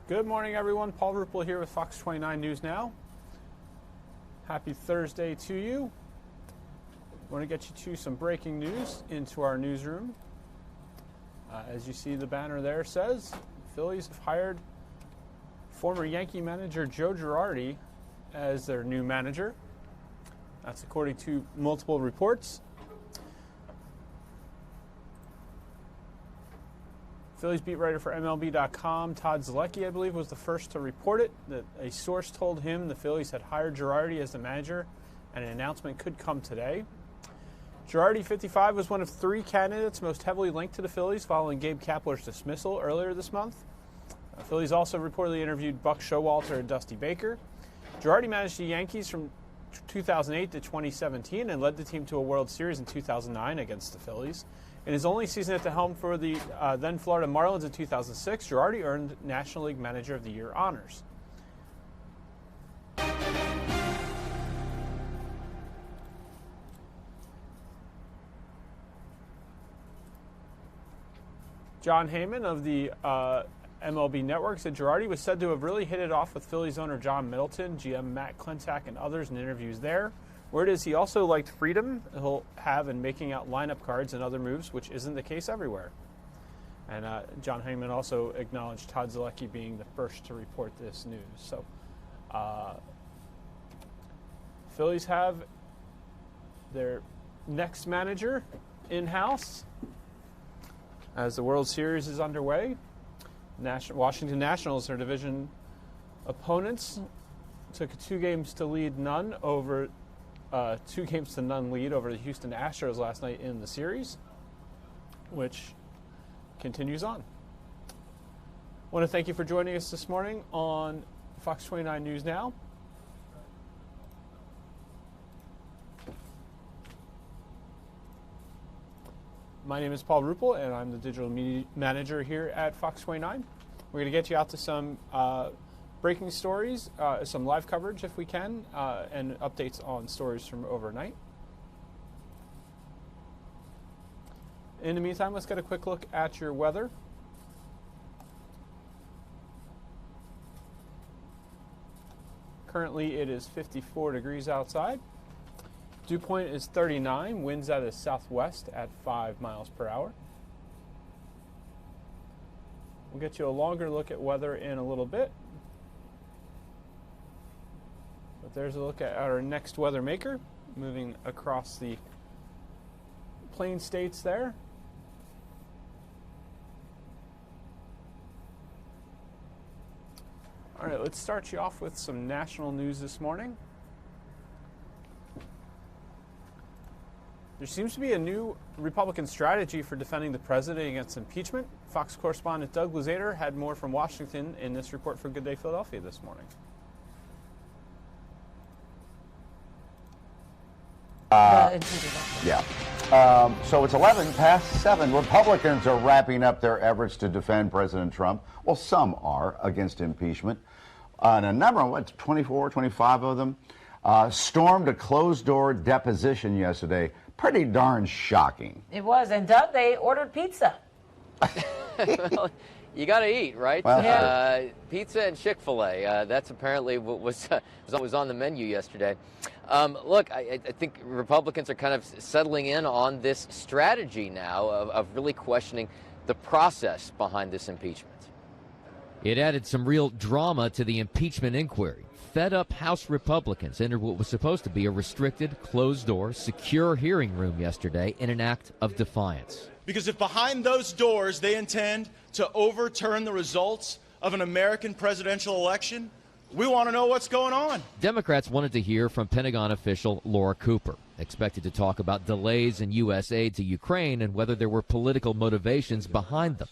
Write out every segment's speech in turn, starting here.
Good morning, everyone. Paul Rupel here with Fox 29 News Now. Happy Thursday to you. I want to get you to some breaking news into our newsroom. As you see, the banner there says, Phillies have hired former Yankee manager Joe Girardi as their new manager. That's according to multiple reports. Phillies beat writer for MLB.com, Todd Zielecki, I believe, was the first to report it. That a source told him the Phillies had hired Girardi as the manager, and an announcement could come today. Girardi, 55, was one of three candidates most heavily linked to the Phillies following Gabe Kapler's dismissal earlier this month. Phillies also reportedly interviewed Buck Showalter and Dusty Baker. Girardi managed the Yankees from 2008 to 2017 and led the team to a World Series in 2009 against the Phillies. In his only season at the helm for the then Florida Marlins in 2006, Girardi earned National League Manager of the Year honors. John Heyman of the MLB Network said Girardi was said to have really hit it off with Phillies owner John Middleton, GM Matt Klentak, and others in interviews there. Word is he also liked freedom he'll have in making out lineup cards and other moves, which isn't the case everywhere. And John Heyman also acknowledged Todd Zielecki being the first to report this news. So Phillies have their next manager in-house as the World Series is underway. Washington Nationals, their division opponents, took a 2-games-to-none lead over the Houston Astros last night in the series, which continues on. I want to thank you for joining us this morning on Fox 29 News Now. My name is Paul Rupel, and I'm the digital media manager here at Fox 29. We're going to get you out to some breaking stories, some live coverage if we can, and updates on stories from overnight. In the meantime, let's get a quick look at your weather. Currently, it is 54 degrees outside. Dew point is 39, winds out of the southwest at 5 miles per hour. We'll get you a longer look at weather in a little bit. But there's a look at our next weather maker, moving across the plain states there. All right, let's start you off with some national news this morning. There seems to be a new Republican strategy for defending the president against impeachment. Fox correspondent Doug Luzader had more from Washington in this report for Good Day Philadelphia this morning. So it's 11 past 7. Republicans are wrapping up their efforts to defend President Trump. Well, some are against impeachment. And a number of, 24, 25 of them stormed a closed-door deposition yesterday. Pretty darn shocking. It was. And Doug, they ordered pizza. Well, you got to eat, right? Well, yeah. Pizza and Chick-fil-A. That's apparently what was on the menu yesterday. Look, I think Republicans are kind of settling in on this strategy now of really questioning the process behind this impeachment. It added some real drama to the impeachment inquiry. Fed-up House Republicans entered what was supposed to be a restricted, closed-door, secure hearing room yesterday in an act of defiance. Because if behind those doors they intend to overturn the results of an American presidential election, we want to know what's going on. Democrats wanted to hear from Pentagon official Laura Cooper, expected to talk about delays in U.S. aid to Ukraine and whether there were political motivations behind them.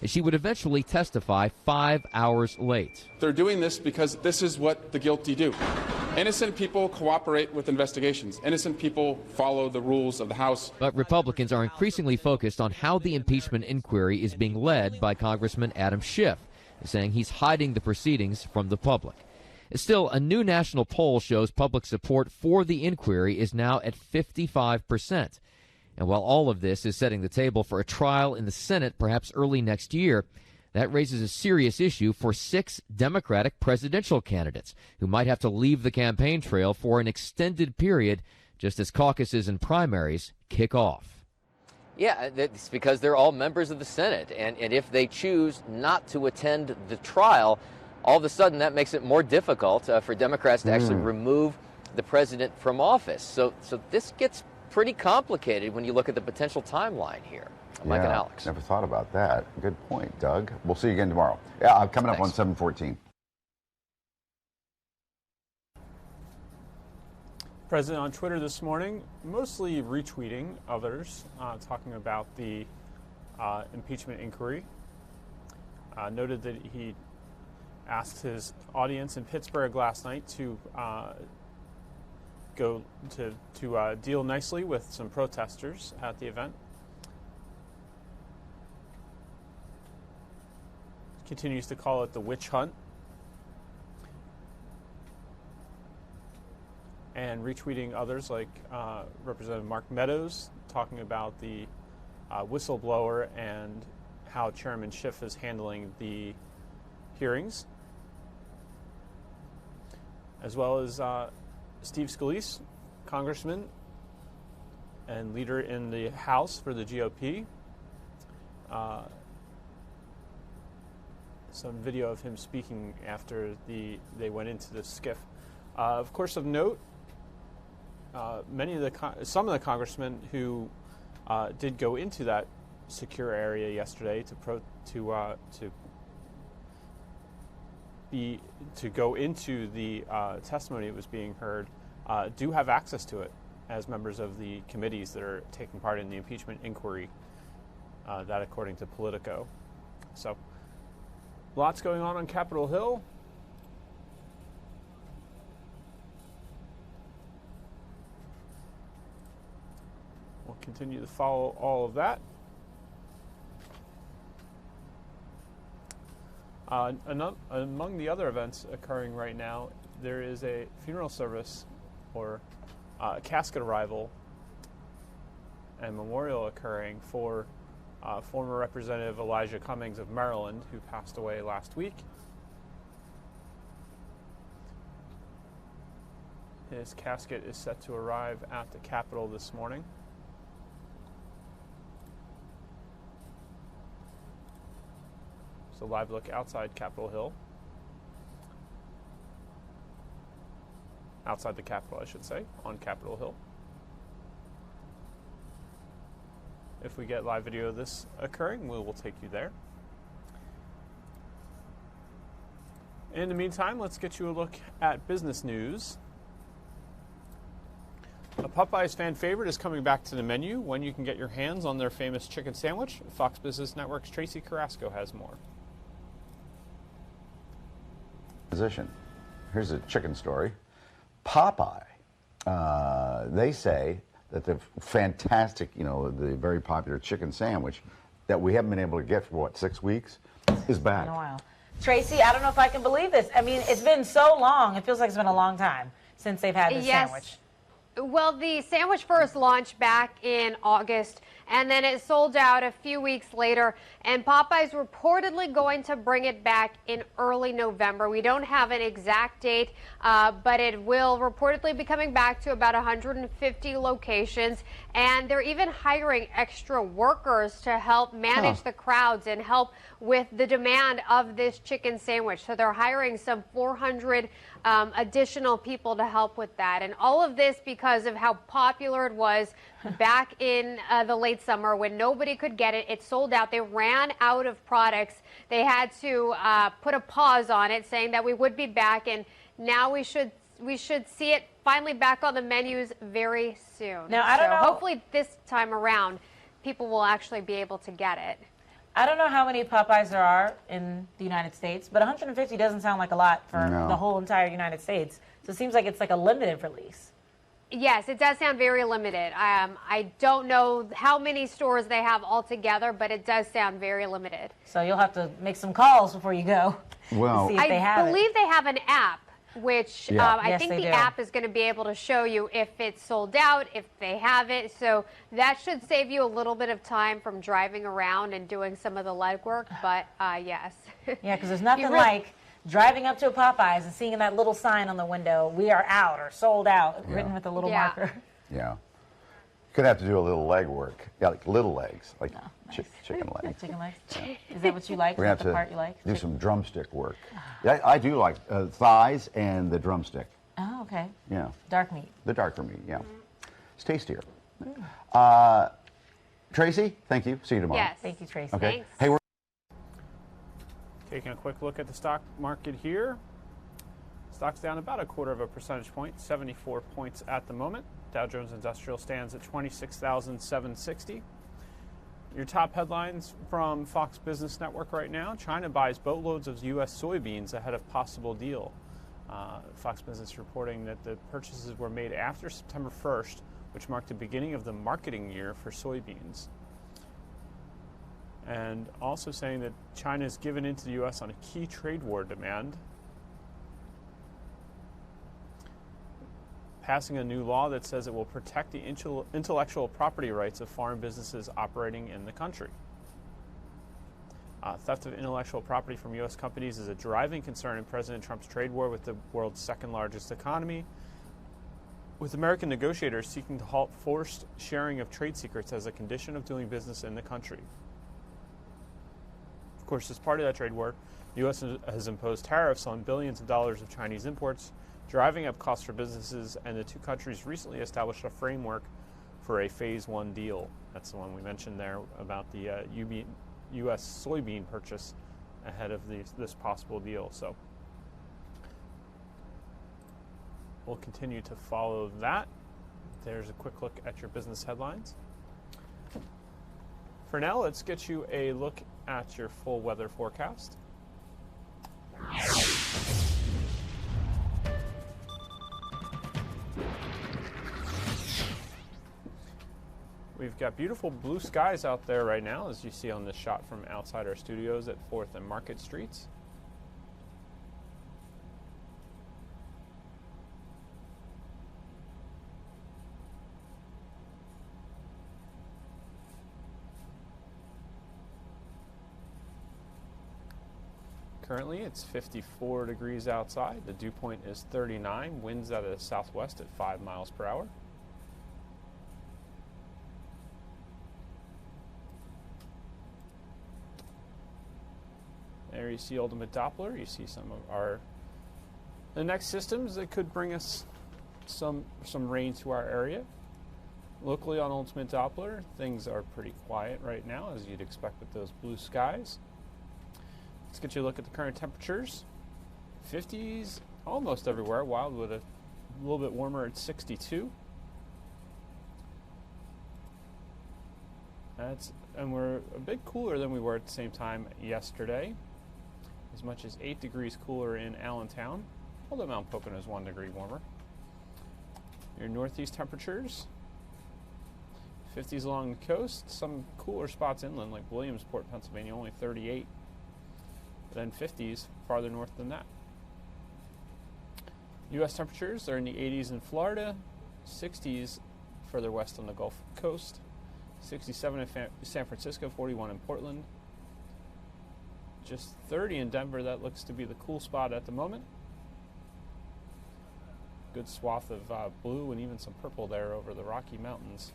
She would eventually testify 5 hours late. They're doing this because this is what the guilty do. Innocent people cooperate with investigations. Innocent people follow the rules of the House. But Republicans are increasingly focused on how the impeachment inquiry is being led by Congressman Adam Schiff, saying he's hiding the proceedings from the public. Still, a new national poll shows public support for the inquiry is now at 55%. And while all of this is setting the table for a trial in the Senate perhaps early next year, That raises a serious issue for 6 Democratic presidential candidates who might have to leave the campaign trail for an extended period just as caucuses and primaries kick off. Yeah, it's because they're all members of the Senate, and if they choose not to attend the trial, all of a sudden that makes it more difficult for Democrats to actually remove the president from office. So this gets pretty complicated when you look at the potential timeline here. Mike and Alex. Never thought about that. Good point, Doug. We'll see you again tomorrow. Yeah, coming up on 7:14. President on Twitter this morning, mostly retweeting others, talking about the impeachment inquiry. Noted that he asked his audience in Pittsburgh last night to go to deal nicely with some protesters at the event. Continues to call it the witch hunt. And retweeting others like Representative Mark Meadows talking about the whistleblower and how Chairman Schiff is handling the hearings, as well as Steve Scalise, congressman and leader in the House for the GOP. Some video of him speaking after they went into the skiff. Of course, of note, some of the congressmen who did go into that secure area yesterday to go into the testimony that was being heard do have access to it as members of the committees that are taking part in the impeachment inquiry. That according to Politico. So. Lots going on Capitol Hill. We'll continue to follow all of that. Among the other events occurring right now, there is a funeral service or casket arrival and memorial occurring for former Representative Elijah Cummings of Maryland, who passed away last week. His casket is set to arrive at the Capitol this morning. So live look outside Capitol Hill. Outside the Capitol, I should say, on Capitol Hill. If we get live video of this occurring, we will take you there. In the meantime, let's get you a look at business news. A Popeyes fan favorite is coming back to the menu when you can get your hands on their famous chicken sandwich. Fox Business Network's Tracy Carrasco has more. Here's a chicken story. Popeye, they say that the fantastic, the very popular chicken sandwich that we haven't been able to get for, 6 weeks, is back. In a while. Tracy, I don't know if I can believe this. I mean, it's been so long. It feels like it's been a long time since they've had this sandwich. Well, the sandwich first launched back in August, and then it sold out a few weeks later, and Popeye's reportedly going to bring it back in early November. We don't have an exact date, but it will reportedly be coming back to about 150 locations, and they're even hiring extra workers to help manage the crowds and help with the demand of this chicken sandwich. So they're hiring some 400 additional people to help with that. And all of this because of how popular it was back in the late summer when nobody could get it. It sold out. They ran out of products. They had to put a pause on it, saying that we would be back, and now we should see it finally back on the menus very soon. Now, I don't know. Hopefully this time around, people will actually be able to get it. I don't know how many Popeyes there are in the United States, but 150 doesn't sound like a lot for the whole entire United States. So it seems like it's like a limited release. Yes, it does sound very limited. I don't know how many stores they have altogether, but it does sound very limited. So you'll have to make some calls before you go to see if they have I believe they have an app. which Yeah. I Yes, think they the do. app is going to be able to show you if it's sold out, if they have it. So that should save you a little bit of time from driving around and doing some of the legwork. But yes. Yeah, because there's nothing really- like driving up to a Popeyes and seeing that little sign on the window, "We are out" or "Sold out," written with a little Yeah. marker. Yeah. Gonna have to do a little leg work. Yeah, like little legs, like nice. chicken legs. Chicken legs. Is that what you like? We're Is gonna that the part have you like? to do some drumstick work. Yeah, I do like thighs and the drumstick. Oh, okay. Yeah, Dark meat. the darker meat. Yeah, it's tastier. Mm. Tracy, thank you. See you tomorrow. Yes. Thank you, Tracy. Okay. Thanks. Hey, we're Taking a quick look at the stock market here. Stock's down about 1/4 percentage point, 74 points at the moment. Dow Jones Industrial stands at 26,760. Your top headlines from Fox Business Network right now: China buys boatloads of U.S. soybeans ahead of possible deal. Fox Business reporting that the purchases were made after September 1st, which marked the beginning of the marketing year for soybeans. And also saying that China has given in to the U.S. on a key trade war demand, passing a new law that says it will protect the intellectual property rights of foreign businesses operating in the country. Theft of intellectual property from U.S. companies is a driving concern in President Trump's trade war with the world's second largest economy, with American negotiators seeking to halt forced sharing of trade secrets as a condition of doing business in the country. Of course, as part of that trade war, the U.S. has imposed tariffs on billions of dollars of Chinese imports, driving up costs for businesses, and the two countries recently established a framework for a Phase 1 deal. That's the one we mentioned there about the U.S. soybean purchase ahead of this possible deal. So we'll continue to follow that. There's a quick look at your business headlines. For now, let's get you a look at your full weather forecast. We've got beautiful blue skies out there right now, as you see on this shot from outside our studios at 4th and Market Streets. Currently, it's 54 degrees outside. The dew point is 39. Winds out of the southwest at 5 miles per hour. There you see Ultimate Doppler. You see some of the next systems that could bring us some rain to our area. Locally on Ultimate Doppler, things are pretty quiet right now, as you'd expect with those blue skies. Let's get you a look at the current temperatures. 50s almost everywhere. Wildwood a little bit warmer at 62. And we're a bit cooler than we were at the same time yesterday. As much as 8 degrees cooler in Allentown, although Mount Pocono is 1 degree warmer. Your northeast temperatures, 50s along the coast, some cooler spots inland like Williamsport, Pennsylvania, only 38. Then 50s farther north than that. U.S. temperatures are in the 80s in Florida, 60s further west on the Gulf Coast, 67 in San Francisco, 41 in Portland. Just 30 in Denver. That looks to be the cool spot at the moment. Good swath of blue and even some purple there over the Rocky Mountains.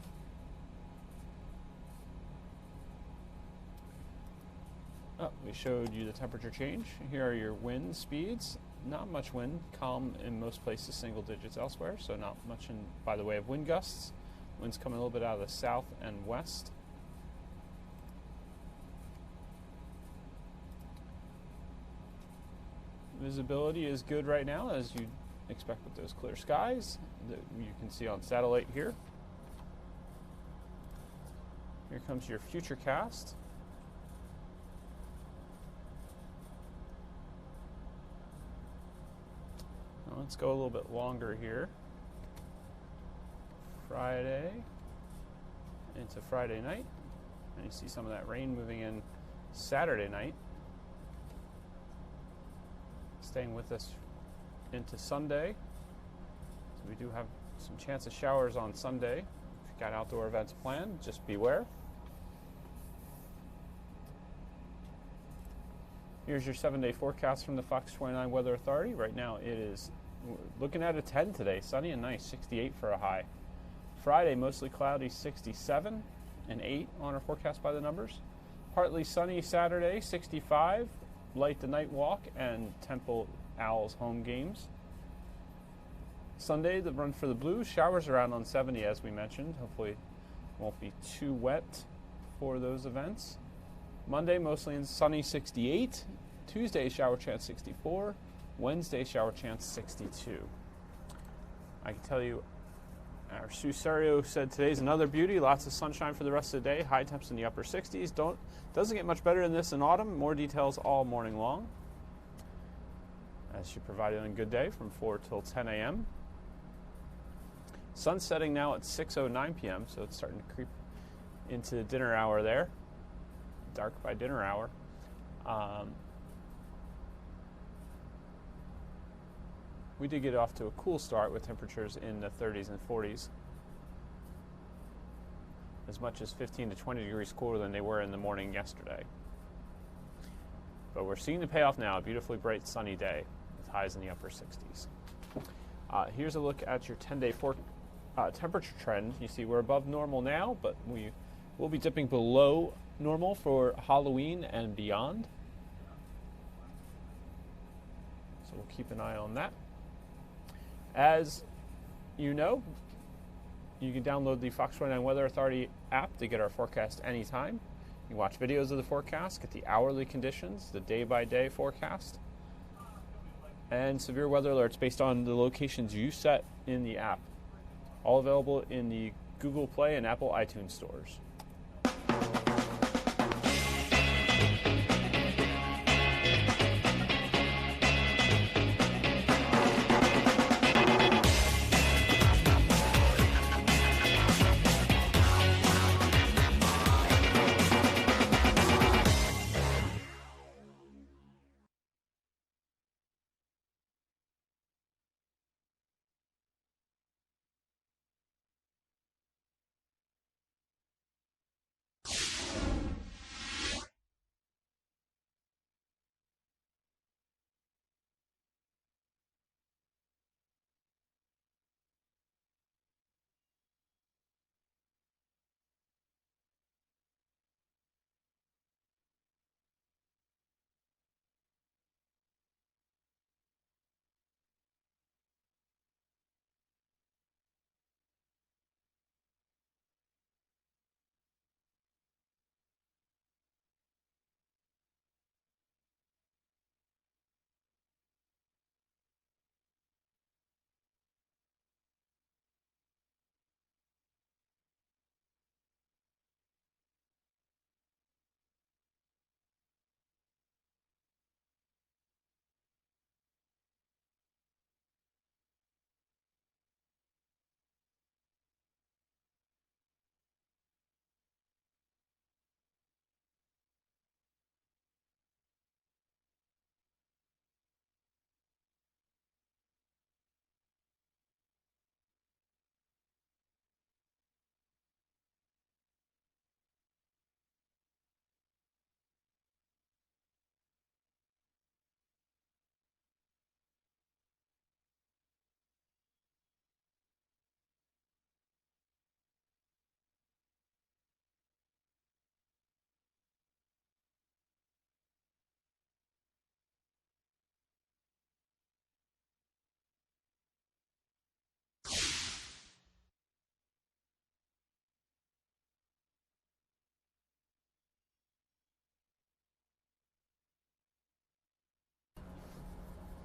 Oh, we showed you the temperature change. Here are your wind speeds. Not much wind, calm in most places, single digits elsewhere, so not much by the way of wind gusts. Winds coming a little bit out of the south and west. Visibility is good right now, as you'd expect with those clear skies that you can see on satellite here. Here comes your future cast. Now let's go a little bit longer here. Friday into Friday night. And you see some of that rain moving in Saturday night. Staying with us into Sunday. So we do have some chance of showers on Sunday. If you've got outdoor events planned, just beware. Here's your 7-day forecast from the Fox 29 Weather Authority. Right now it is looking at a 10 today, sunny and nice, 68 for a high. Friday, mostly cloudy, 67 and 8 on our forecast by the numbers. Partly sunny Saturday, 65, light the night walk and Temple Owls home games. Sunday, the run for the Blues, showers around on 70 as we mentioned. Hopefully it won't be too wet for those events. Monday, mostly sunny, 68. Tuesday, shower chance, 64. Wednesday, shower chance, 62. I can tell you, our Sue Serio said today's another beauty. Lots of sunshine for the rest of the day. High temps in the upper 60s. Doesn't get much better than this in autumn. More details all morning long, as she provided on Good Day from 4 till 10 a.m. Sun setting now at 6:09 p.m., so it's starting to creep into the dinner hour there. Dark by dinner hour. We did get off to a cool start with temperatures in the 30s and 40s. As much as 15 to 20 degrees cooler than they were in the morning yesterday. But we're seeing the payoff now, a beautifully bright sunny day with highs in the upper 60s. Here's a look at your 10-day temperature trend. You see we're above normal now, but we will be dipping below normal for Halloween and beyond. So we'll keep an eye on that. As you know, you can download the Fox 29 Weather Authority app to get our forecast anytime. You can watch videos of the forecast, get the hourly conditions, the day-by-day forecast, and severe weather alerts based on the locations you set in the app. All available in the Google Play and Apple iTunes stores.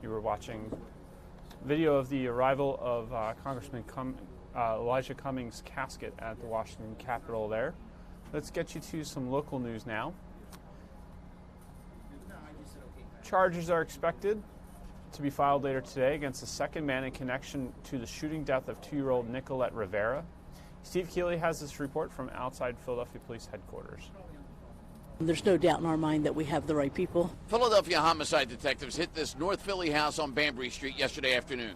You were watching video of the arrival of Congressman Elijah Cummings' casket at the Washington Capitol there. Let's get you to some local news now. Charges are expected to be filed later today against the second man in connection to the shooting death of 2-year-old Nicolette Rivera. Steve Keeley has this report from outside Philadelphia Police Headquarters. There's no doubt in our mind that we have the right people. Philadelphia homicide detectives hit this North Philly house on Banbury Street yesterday afternoon,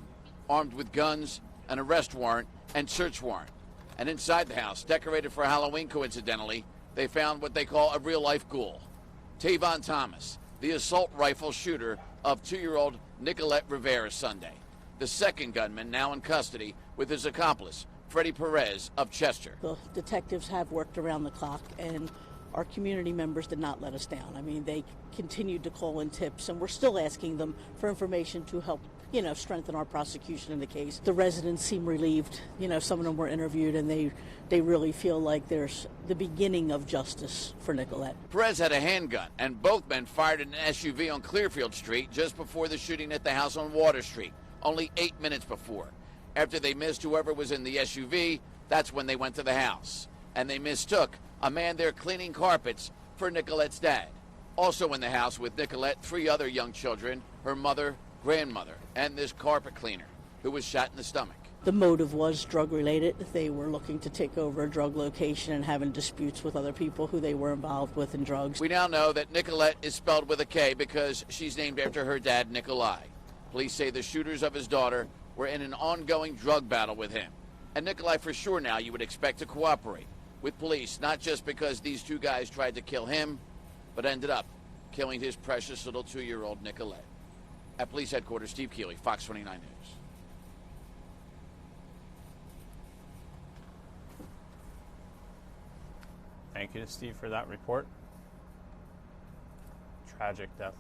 armed with guns, an arrest warrant, and search warrant. And inside the house, decorated for Halloween coincidentally, they found what they call a real-life ghoul. Tavon Thomas, the assault rifle shooter of 2-year-old Nicolette Rivera Sunday. The second gunman now in custody with his accomplice, Freddie Perez of Chester. The detectives have worked around the clock, and our community members did not let us down. I mean, they continued to call in tips, and we're still asking them for information to help, strengthen our prosecution in the case. The residents seem relieved. Some of them were interviewed, and they really feel like there's the beginning of justice for Nicolette. Perez had a handgun, and both men fired at an SUV on Clearfield Street just before the shooting at the house on Water Street, only 8 minutes before. After they missed whoever was in the SUV, that's when they went to the house. And they mistook a man there cleaning carpets for Nicolette's dad. Also in the house with Nicolette, 3 other young children, her mother, grandmother, and this carpet cleaner who was shot in the stomach. The motive was drug-related. They were looking to take over a drug location and having disputes with other people who they were involved with in drugs. We now know that Nicolette is spelled with a K because she's named after her dad, Nikolai. Police say the shooters of his daughter were in an ongoing drug battle with him. And Nikolai, for sure now, you would expect to cooperate with police, not just because these 2 guys tried to kill him, but ended up killing his precious little 2-year-old Nicolette. At police headquarters, Steve Keeley, Fox 29 News. Thank you to Steve for that report. Tragic death.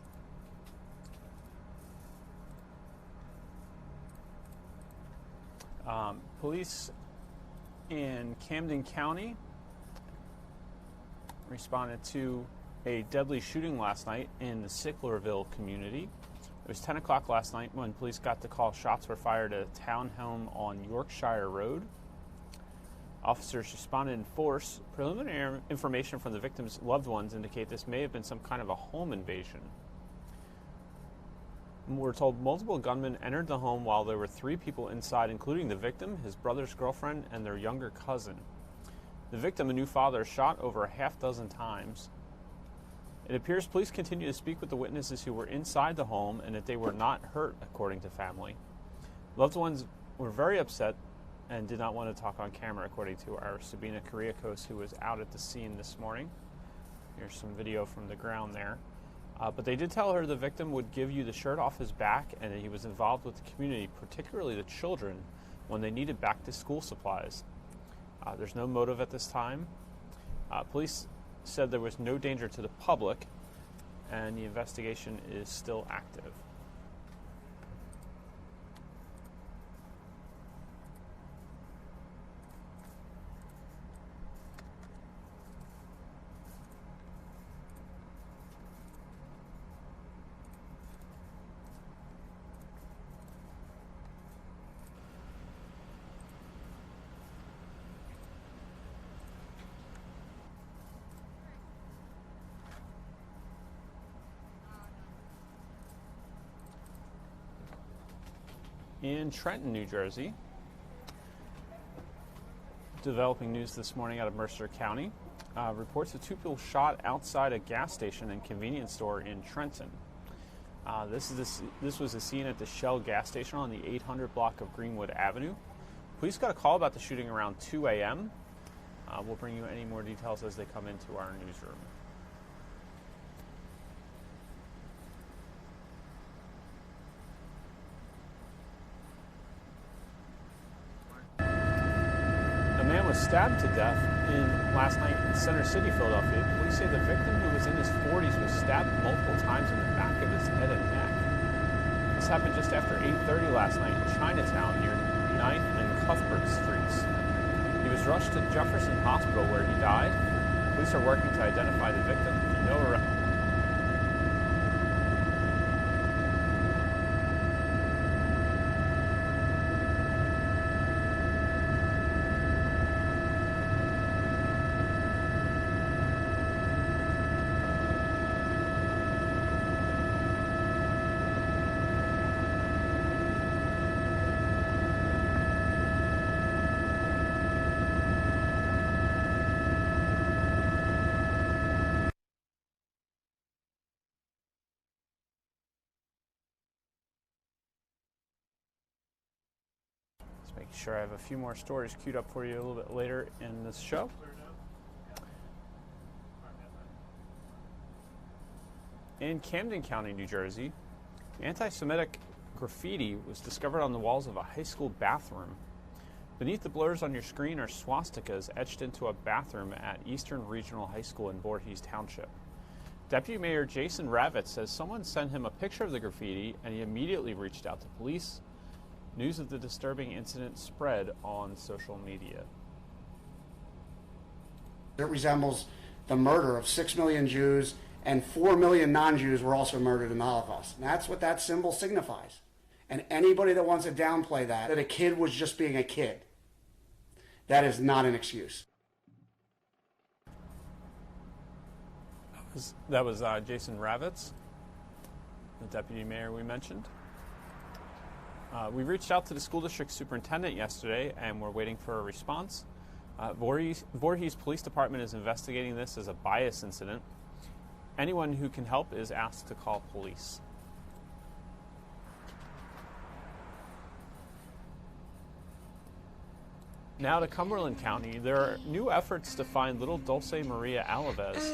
Police in Camden County responded to a deadly shooting last night in the Sicklerville community. It was 10 o'clock last night when police got the call shots were fired at a townhome on Yorkshire Road. Officers responded in force. Preliminary information from the victim's loved ones indicate this may have been some kind of a home invasion. We're told multiple gunmen entered the home while there were 3 people inside, including the victim, his brother's girlfriend, and their younger cousin. The victim, a new father, shot over a half-dozen times. It appears police continue to speak with the witnesses who were inside the home and that they were not hurt, according to family. Loved ones were very upset and did not want to talk on camera, according to our Sabina Kiriakos, who was out at the scene this morning. Here's some video from the ground there. But they did tell her the victim would give you the shirt off his back and that he was involved with the community, particularly the children, when they needed back-to-school supplies. There's no motive at this time. Police said there was no danger to the public, and the investigation is still active. In Trenton, New Jersey, developing news this morning out of Mercer County, reports of 2 people shot outside a gas station and convenience store in Trenton. This was a scene at the Shell gas station on the 800 block of Greenwood Avenue. Police got a call about the shooting around 2 a.m. We'll bring you any more details as they come into our newsroom. Stabbed to death last night in Center City, Philadelphia. Police say the victim, who was in his 40s, was stabbed multiple times in the back of his head and neck. This happened just after 8:30 last night in Chinatown near 9th and Cuthbert Streets. He was rushed to Jefferson Hospital where he died. Police are working to identify the victim. No arrest. Sure, I have a few more stories queued up for you a little bit later in this show. In Camden County, New Jersey, anti-Semitic graffiti was discovered on the walls of a high school bathroom. Beneath the blurs on your screen are swastikas etched into a bathroom at Eastern Regional High School in Voorhees Township. Deputy Mayor Jason Ravitz says someone sent him a picture of the graffiti and he immediately reached out to police. News of the disturbing incident spread on social media. It resembles the murder of 6 million Jews, and 4 million non-Jews were also murdered in the Holocaust. And that's what that symbol signifies. And anybody that wants to downplay that a kid was just being a kid, that is not an excuse. That was Jason Ravitz, the deputy mayor we mentioned. We reached out to the school district superintendent yesterday, and we're waiting for a response. Voorhees Police Department is investigating this as a bias incident. Anyone who can help is asked to call police. Now to Cumberland County, there are new efforts to find little Dulce Maria Alaves.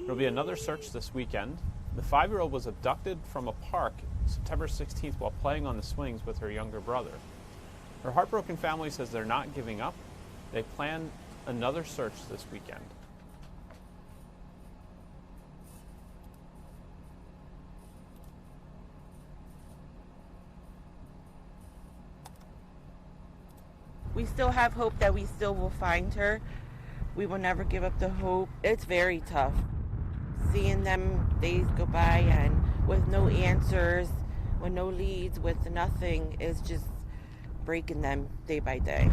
There will be another search this weekend. The 5-year-old was abducted from a park September 16th while playing on the swings with her younger brother. Her heartbroken family says they're not giving up. They plan another search this weekend. We still have hope that we still will find her. We will never give up the hope. It's very tough. Seeing them days go by and with no answers, with no leads, with nothing, is just breaking them day by day.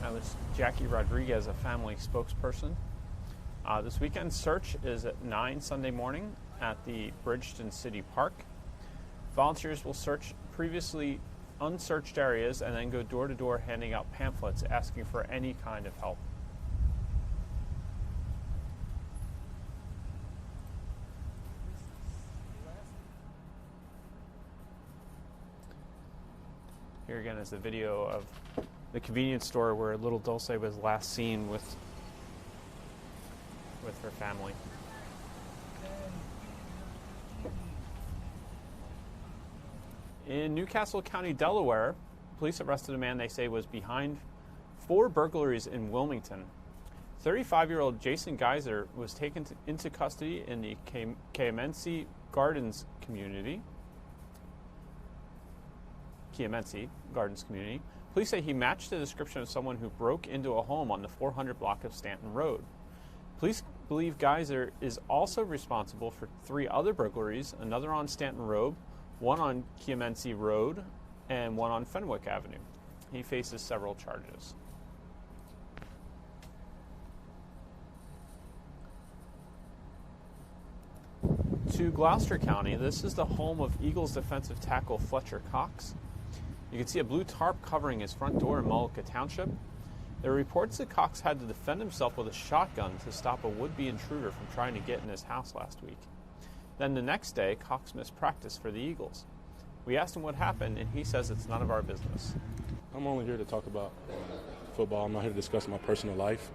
That was Jackie Rodriguez, a family spokesperson. This weekend's search is at 9 Sunday morning at the Bridgeton City Park. Volunteers will search previously unsearched areas and then go door to door handing out pamphlets asking for any kind of help. Here again is the video of the convenience store where little Dulce was last seen with her family. In Newcastle County, Delaware, police arrested a man they say was behind 4 burglaries in Wilmington. 35-year-old Jason Geyser was taken into custody in the Chiamenci Gardens community. Police say he matched the description of someone who broke into a home on the 400 block of Stanton Road. Police believe Geyser is also responsible for 3 other burglaries, another on Stanton Road, one on Chiamenci Road, and one on Fenwick Avenue. He faces several charges. To Gloucester County, this is the home of Eagles defensive tackle Fletcher Cox. You can see a blue tarp covering his front door in Mullica Township. There are reports that Cox had to defend himself with a shotgun to stop a would-be intruder from trying to get in his house last week. Then the next day, Cox missed practice for the Eagles. We asked him what happened, and he says it's none of our business. I'm only here to talk about football. I'm not here to discuss my personal life.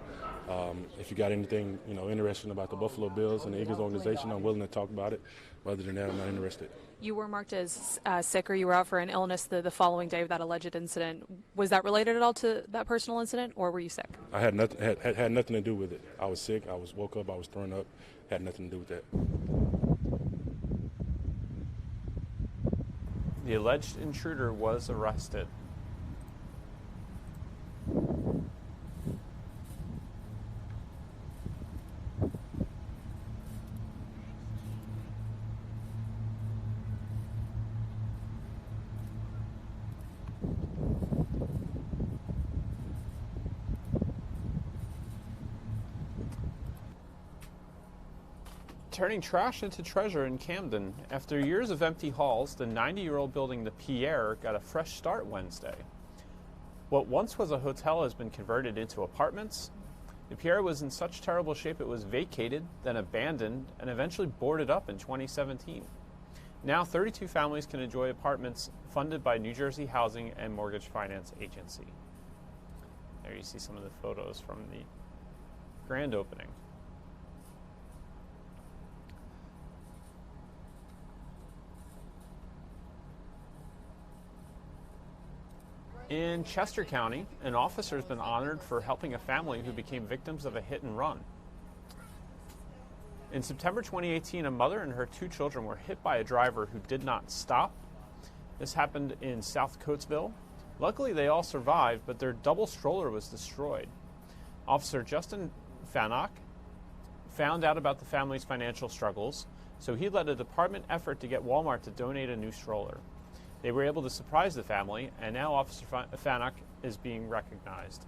If you got anything interesting about the Buffalo Bills and the Eagles organization, I'm willing to talk about it. But other than that, I'm not interested. You were marked as sick, or you were out for an illness the following day of that alleged incident. Was that related at all to that personal incident, or were you sick? I had nothing to do with it. I was sick. I woke up. I was throwing up. Had nothing to do with that. The alleged intruder was arrested. Turning trash into treasure in Camden. After years of empty halls, the 90-year-old building, the Pierre, got a fresh start Wednesday. What once was a hotel has been converted into apartments. The Pierre was in such terrible shape it was vacated, then abandoned, and eventually boarded up in 2017. Now 32 families can enjoy apartments funded by New Jersey Housing and Mortgage Finance Agency. There you see some of the photos from the grand opening. In Chester County, an officer has been honored for helping a family who became victims of a hit and run. In September 2018, a mother and her 2 children were hit by a driver who did not stop. This happened in South Coatesville. Luckily, they all survived, but their double stroller was destroyed. Officer Justin Fannock found out about the family's financial struggles, so he led a department effort to get Walmart to donate a new stroller. They were able to surprise the family, and now Officer Fannock is being recognized.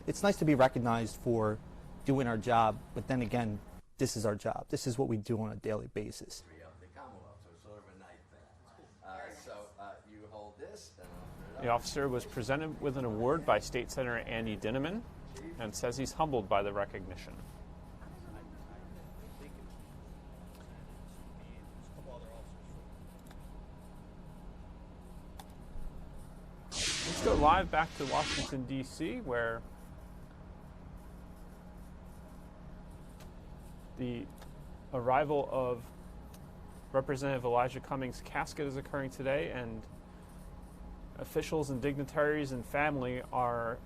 It's nice to be recognized for doing our job, but then again, this is our job. This is what we do on a daily basis. The officer was presented with an award by State Senator Andy Dinniman and says he's humbled by the recognition. Let's go live back to Washington, D.C., where the arrival of Representative Elijah Cummings' casket is occurring today, and officials and dignitaries and family are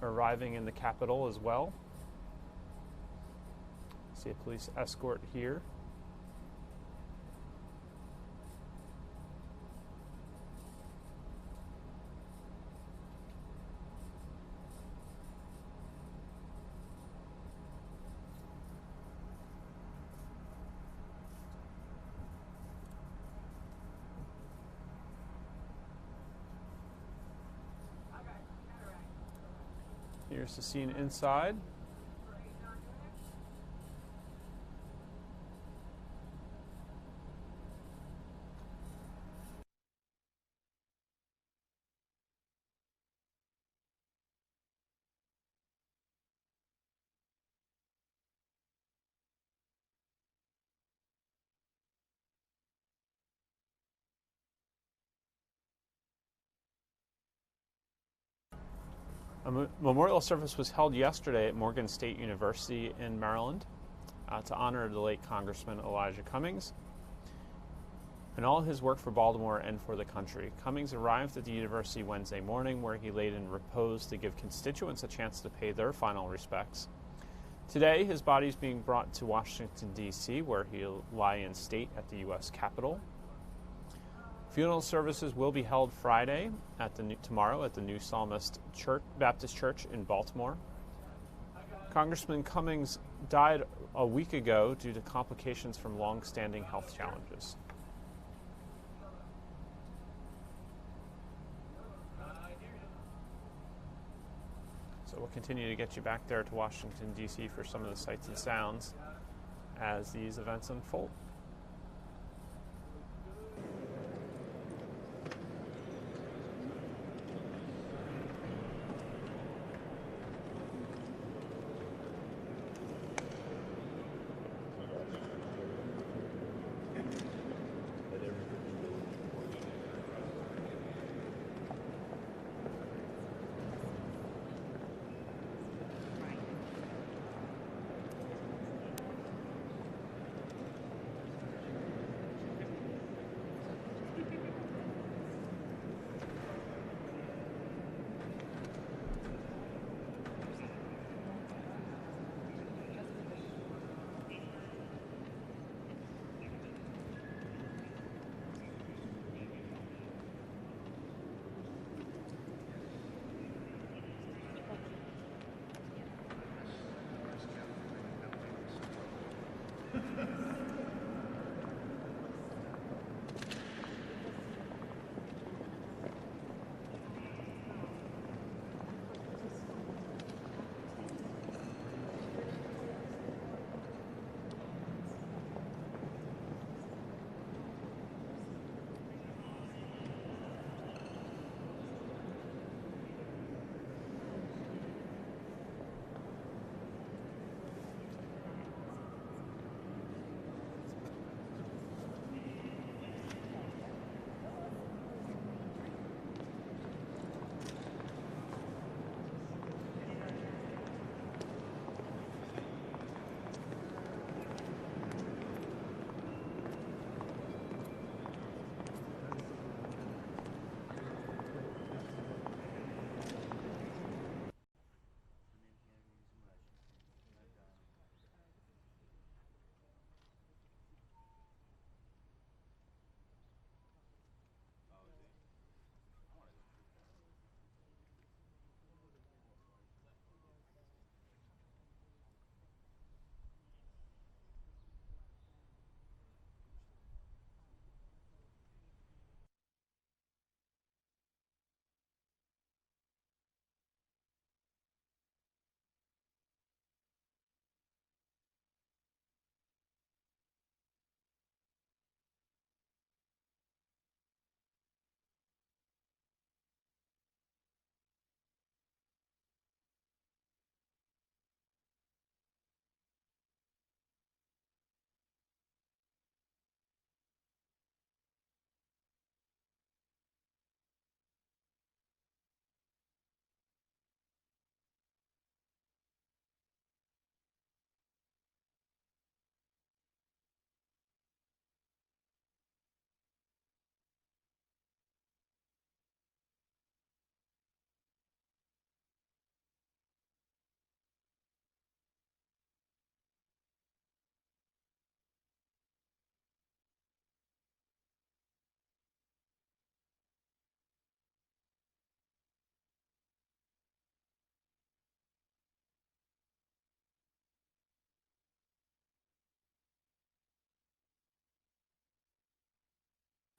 arriving in the Capitol as well. See a police escort here. Here's the scene inside. A memorial service was held yesterday at Morgan State University in Maryland to honor the late Congressman Elijah Cummings and all his work for Baltimore and for the country. Cummings arrived at the university Wednesday morning, where he laid in repose to give constituents a chance to pay their final respects. Today, his body is being brought to Washington, D.C., where he'll lie in state at the U.S. Capitol. Funeral services will be held Friday tomorrow at the New Psalmist Baptist Church in Baltimore. Congressman Cummings died a week ago due to complications from long-standing health challenges. So we'll continue to get you back there to Washington, D.C. for some of the sights and sounds as these events unfold.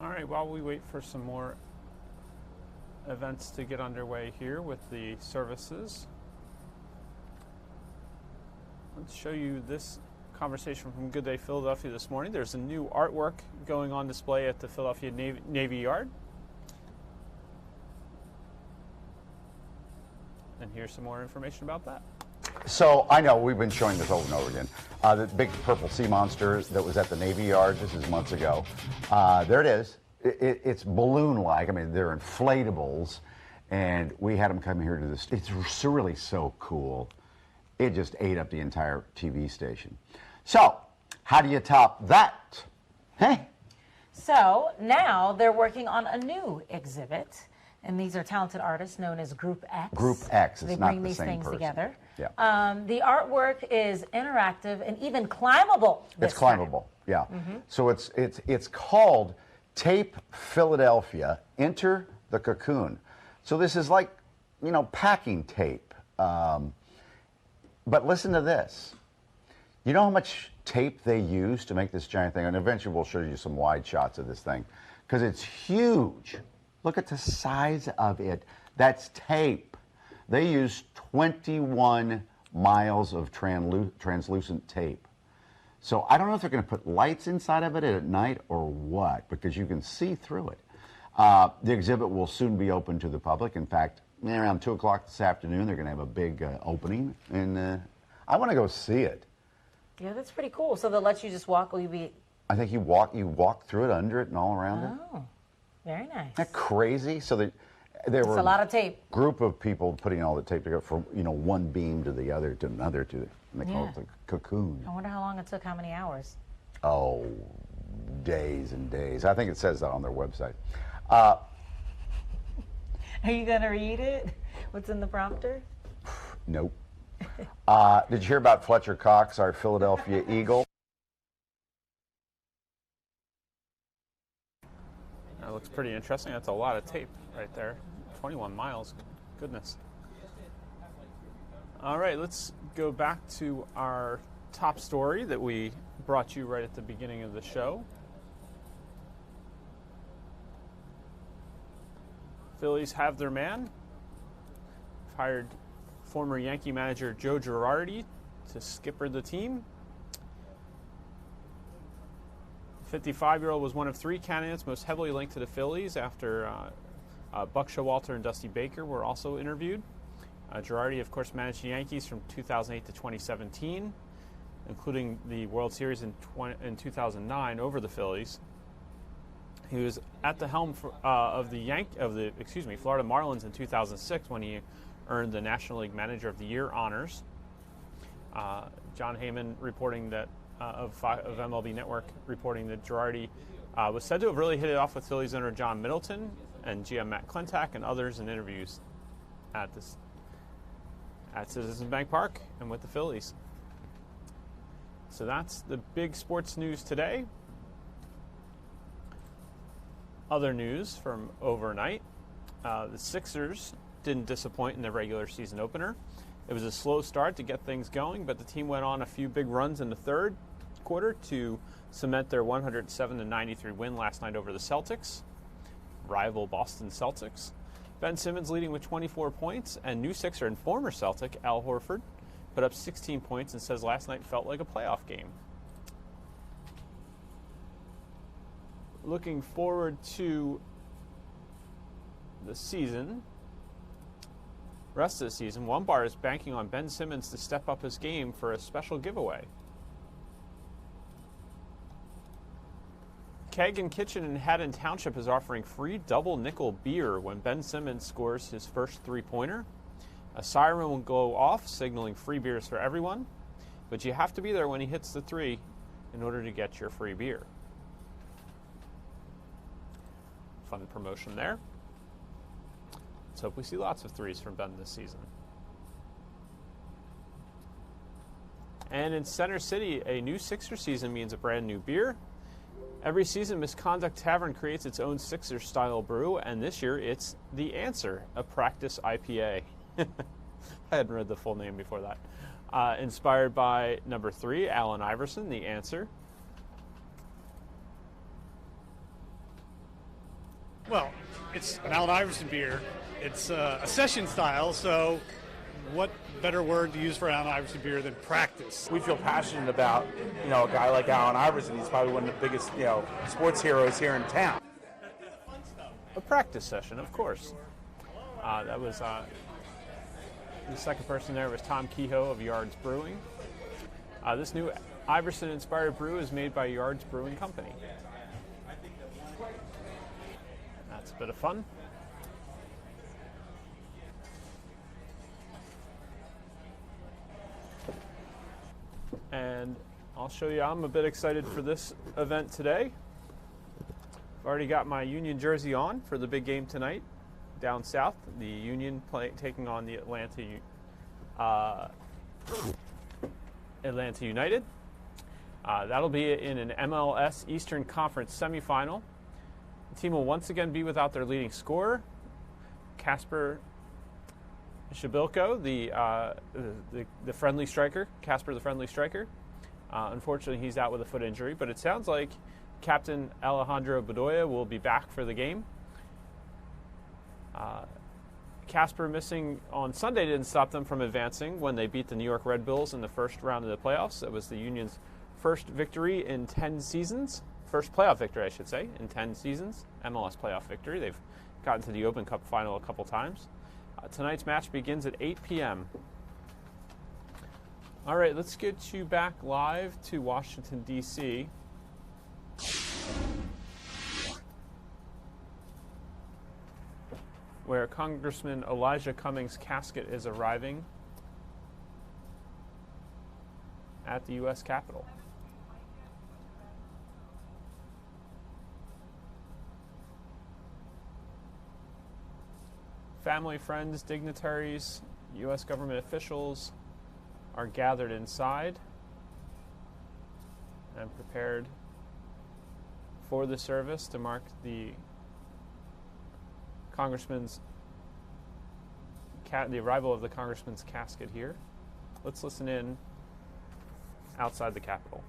All right, while we wait for some more events to get underway here with the services, let's show you this conversation from Good Day Philadelphia this morning. There's a new artwork going on display at the Philadelphia Navy Yard. And here's some more information about that. So I know we've been showing this over and over again. The big purple sea monster that was at the Navy Yard, this is months ago. There it is. It's balloon-like. I mean, they're inflatables. And we had them come here to this. It's really so cool. It just ate up the entire TV station. So how do you top that? Hey. So now they're working on a new exhibit. And these are talented artists known as Group X. Group X. They It's not bring the these same things person. together. Yeah. The artwork is interactive and even climbable. It's climbable. Yeah. So it's called Tape Philadelphia. Enter the Cocoon. So this is like, you know, packing tape. But listen to this. You know how much tape they use to make this giant thing? And eventually we'll show you some wide shots of this thing because it's huge. Look at the size of it. That's tape. They use 21 miles of translucent tape. So I don't know if they're going to put lights inside of it at night or what, because you can see through it. The exhibit will soon be open to the public. In fact, around 2 o'clock this afternoon, they're going to have a big opening, and I want to go see it. Yeah, that's pretty cool. So they'll let you just walk. Will you be? I think you walk through it, under it, and all around it. Oh, very nice. Isn't that crazy? So there It's were a lot of tape. Group of people putting all the tape together from one beam to the other to another and they call it the cocoon. I wonder how long it took. How many hours? Oh, days and days. I think it says that on their website. Are you going to read it? What's in the prompter? Nope. Did you hear about Fletcher Cox, our Philadelphia Eagle? That looks pretty interesting. That's a lot of tape right there. 21 miles. Goodness. All right, let's go back to our top story that we brought you right at the beginning of the show. Phillies have their man. Hired former Yankee manager Joe Girardi to skipper the team. 55-year-old was one of 3 candidates most heavily linked to the Phillies after Buck Showalter and Dusty Baker were also interviewed. Girardi, of course, managed the Yankees from 2008 to 2017, including the World Series in 2009 over the Phillies. He was at the helm of the Florida Marlins in 2006 when he earned the National League Manager of the Year honors. John Heyman reporting that of MLB Network reporting that Girardi was said to have really hit it off with Phillies owner John Middleton and GM Matt Klentak and others in interviews at Citizens Bank Park and with the Phillies. So that's the big sports news today. Other news from overnight, the Sixers didn't disappoint in the regular season opener. It was a slow start to get things going, but the team went on a few big runs in the third quarter to cement their 107-93 win last night over the Celtics, rival Boston Celtics. Ben Simmons leading with 24 points, and new Sixer and former Celtic Al Horford put up 16 points and says last night felt like a playoff game. Looking forward to the season, rest of the season, One Bar is banking on Ben Simmons to step up his game for a special giveaway. Keg and Kitchen in Haddon Township is offering free double nickel beer when Ben Simmons scores his first three-pointer. A siren will go off, signaling free beers for everyone, but you have to be there when he hits the three in order to get your free beer. Fun promotion there. Let's hope we see lots of threes from Ben this season. And in Center City, a new Sixer season means a brand new beer. Every season, Misconduct Tavern creates its own Sixer-style brew, and this year it's The Answer, a practice IPA. I hadn't read the full name before that. Inspired by number 3, Allen Iverson, The Answer. Well, it's an Allen Iverson beer. It's a session style, so what better word to use for Allen Iverson beer than practice? We feel passionate about, a guy like Allen Iverson. He's probably one of the biggest, sports heroes here in town. A practice session, of course. That was the second person there was Tom Kehoe of Yards Brewing. This new Iverson-inspired brew is made by Yards Brewing Company. That's a bit of fun. And I'll show you, I'm a bit excited for this event today. I've already got my Union jersey on for the big game tonight down south. The Union taking on the Atlanta United. That'll be in an MLS Eastern Conference semifinal. The team will once again be without their leading scorer, Kasper Shabilko, the friendly striker, Kasper the friendly striker. Unfortunately, he's out with a foot injury, but it sounds like Captain Alejandro Bedoya will be back for the game. Kasper missing on Sunday didn't stop them from advancing when they beat the New York Red Bulls in the first round of the playoffs. That was the Union's first victory in 10 seasons. First playoff victory, I should say, in 10 seasons. MLS playoff victory. They've gotten to the Open Cup final a couple times. Tonight's match begins at 8 p.m. All right, let's get you back live to Washington, D.C. where Congressman Elijah Cummings' casket is arriving at the U.S. Capitol. Family, friends, dignitaries, U.S. government officials are gathered inside and prepared for the service to mark the arrival of the congressman's casket here. Let's listen in outside the Capitol.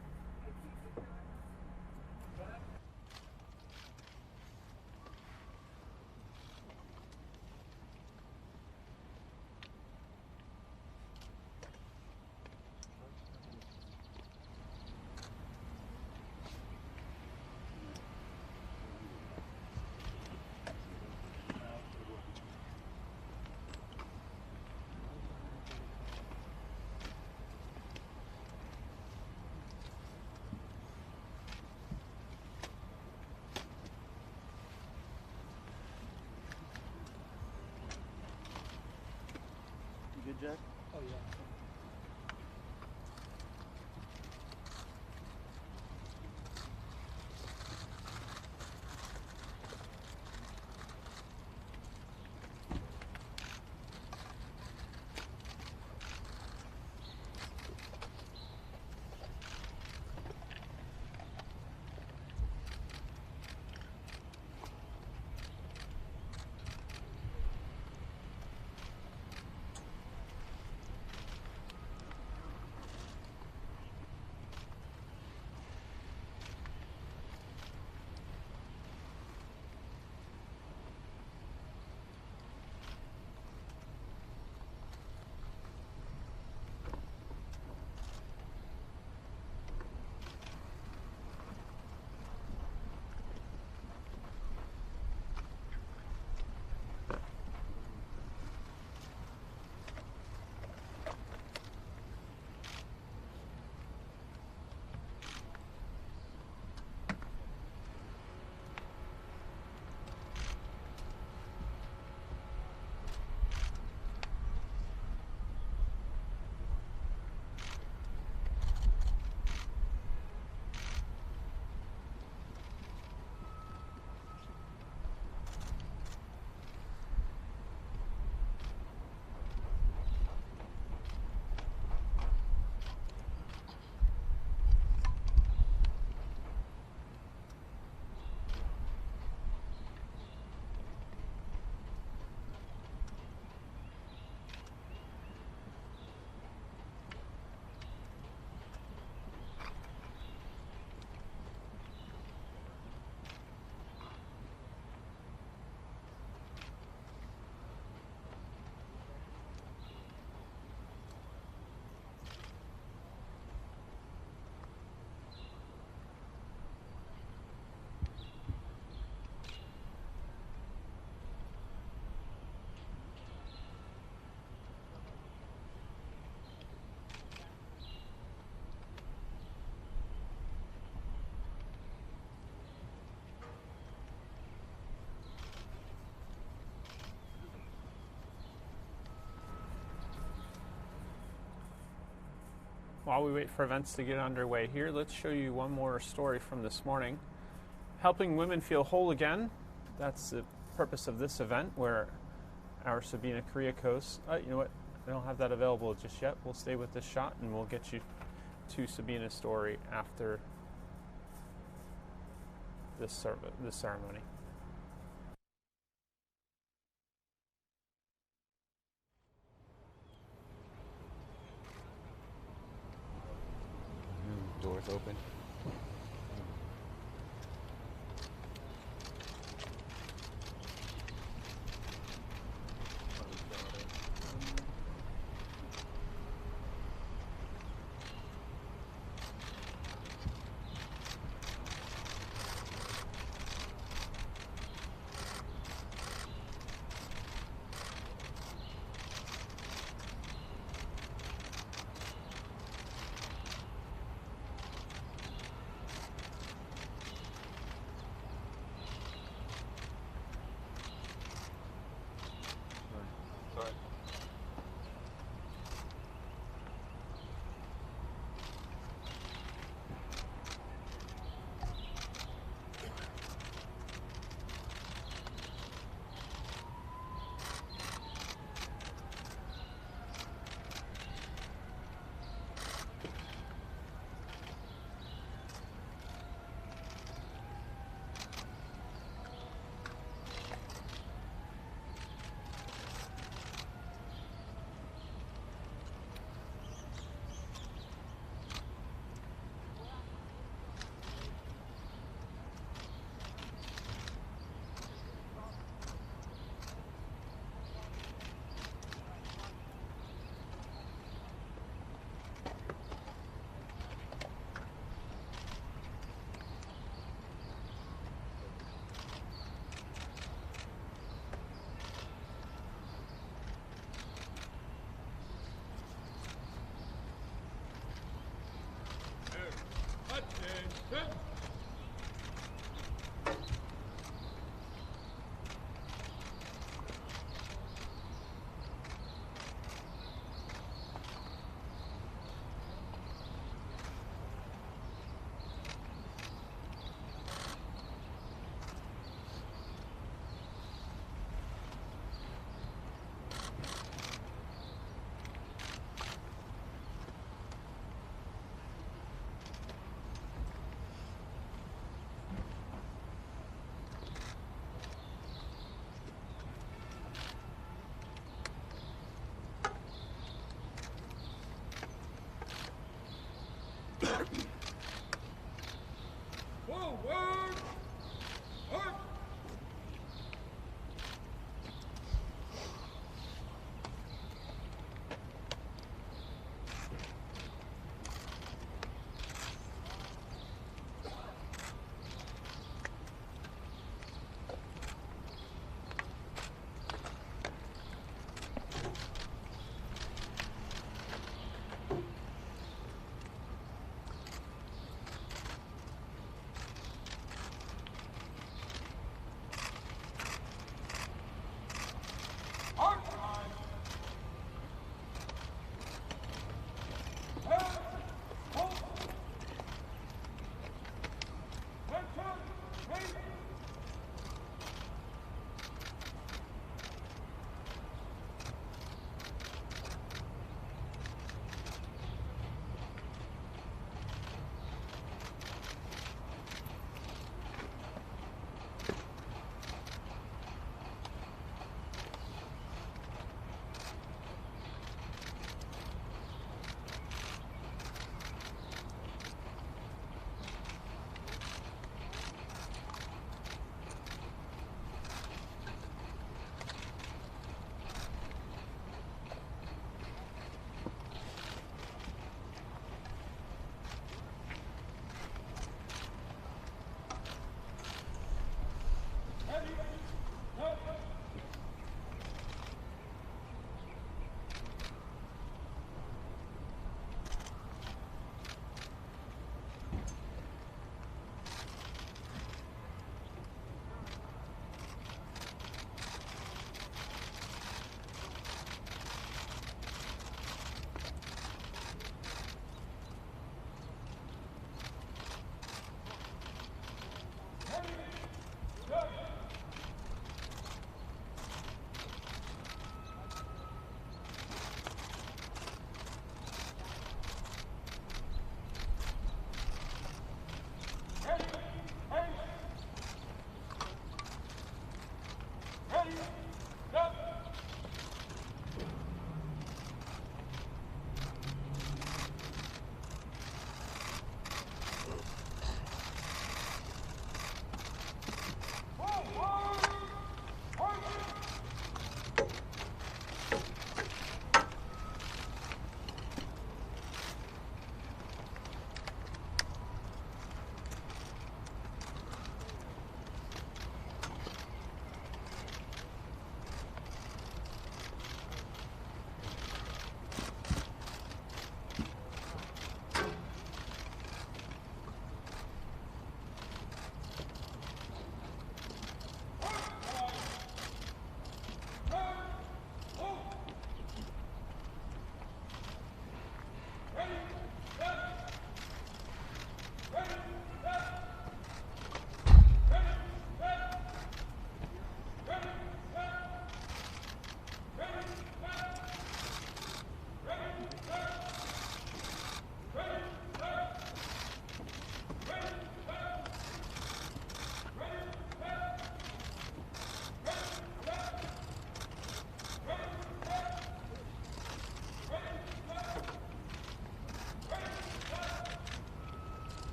while we wait for events to get underway here, let's show you one more story from this morning. Helping women feel whole again. That's the purpose of this event, where our Sabina Kuriakose, you know what, I don't have that available just yet. We'll stay with this shot and we'll get you to Sabina's story after this ceremony. Doors open.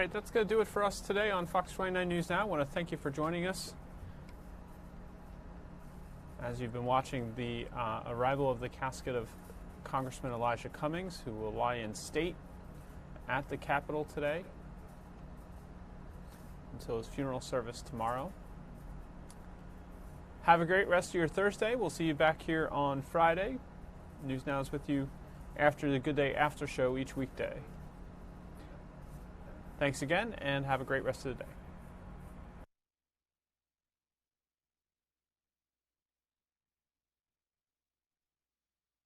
right, that's going to do it for us today on Fox 29 News Now. I want to thank you for joining us as you've been watching the arrival of the casket of Congressman Elijah Cummings, who will lie in state at the Capitol today until his funeral service tomorrow. Have a great rest of your Thursday. We'll see you back here on Friday. News Now is with you after the Good Day After Show each weekday. Thanks again, and have a great rest of the day.